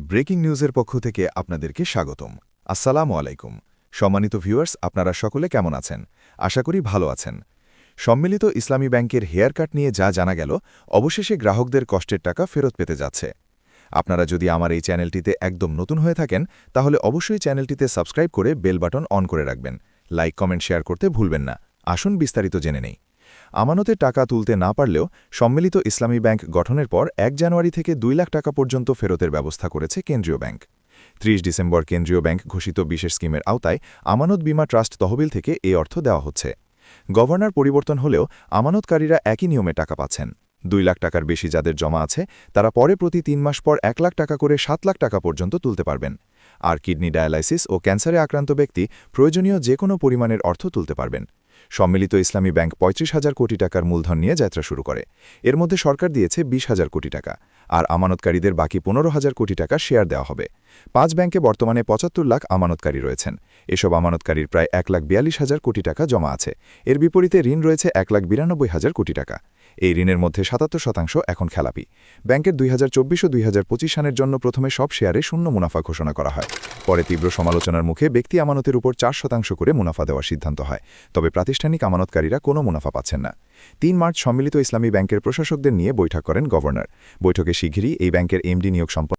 Breaking নিউজের পক্ষ থেকে আপনাদেরকে স্বাগতম। আসসালামু আলাইকুম। সম্মানিত ভিউয়ার্স, আপনারা সকলে কেমন আছেন? আশা করি ভালো আছেন। সম্মিলিত ইসলামী ব্যাংকের হেয়ার কাট নিয়ে যা জানা গেল, অবশেষে গ্রাহকদের কষ্টের টাকা ফেরত পেতে যাচ্ছে। আপনারা যদি আমার এই চ্যানেলটিতে একদম নতুন হয়ে থাকেন, তাহলে অবশ্যই চ্যানেলটিতে সাবস্ক্রাইব করে বেল বাটন অন করে রাখবেন। লাইক, কমেন্ট, শেয়ার করতে ভুলবেন না। আসুন বিস্তারিত জেনে নেই। আমানতের টাকা তুলতে না পারলেও সম্মিলিত ইসলামী ব্যাংক গঠনের পর ১ জানুয়ারি থেকে ২ লাখ টাকা পর্যন্ত ফেরতের ব্যবস্থা করেছে কেন্দ্রীয় ব্যাংক। ৩০ ডিসেম্বর কেন্দ্রীয় ব্যাংক ঘোষিত বিশেষ স্কিমের আওতায় আমানত বীমা ট্রাস্ট তহবিল থেকে এই অর্থ দেওয়া হচ্ছে। গভর্নর পরিবর্তন হলেও আমানতকারীরা একই নিয়মে টাকা পাচ্ছেন। ২ লাখ টাকার বেশি যাদের জমা আছে, তারা পরে প্রতি ৩ মাস পর ১ লাখ টাকা করে ৭ লাখ টাকা পর্যন্ত তুলতে পারবেন। আর কিডনি ডায়ালাইসিস ও ক্যান্সারে আক্রান্ত ব্যক্তি প্রয়োজনীয় যে কোনো পরিমাণের অর্থ তুলতে পারবেন। সম্মিলিত ইসলামী ব্যাংক ৩৫,০০০ কোটি টাকার মূলধন নিয়ে যাত্রা শুরু করে। এর মধ্যে সরকার দিয়েছে ২০,০০০ কোটি টাকা, আর আমানতকারীদের বাকি ১৫,০০০ কোটি টাকা শেয়ার দেওয়া হবে। ৫ ব্যাংকে বর্তমানে ৭৫ লাখ আমানতকারী রয়েছেন। এসব আমানতকারীর প্রায় ১,৪২,০০০ কোটি টাকা জমা আছে। এর বিপরীতে ঋণ রয়েছে ১,৯২,০০০ কোটি টাকা। এই ঋণের মধ্যে ৭৭% এখন খেলাপি। ব্যাংকের ২০২৪ ও ২০২৫ সালের জন্য প্রথমে সব শেয়ারে শূন্য মুনাফা ঘোষণা করা হয়। পরে তীব্র সমালোচনার মুখে ব্যক্তি আমানতের উপর ৪% করে মুনাফা দেওয়ার সিদ্ধান্ত হয়। তবে প্রাতিষ্ঠানিক আমানতকারীরা কোনো মুনাফা পাচ্ছেন না। ৩ মার্চ সম্মিলিত ইসলামী ব্যাংকের প্রশাসকদের নিয়ে বৈঠক করেন গভর্নর। বৈঠকে শিগগিরই এই ব্যাংকের এমডি নিয়োগ সম্পন্ন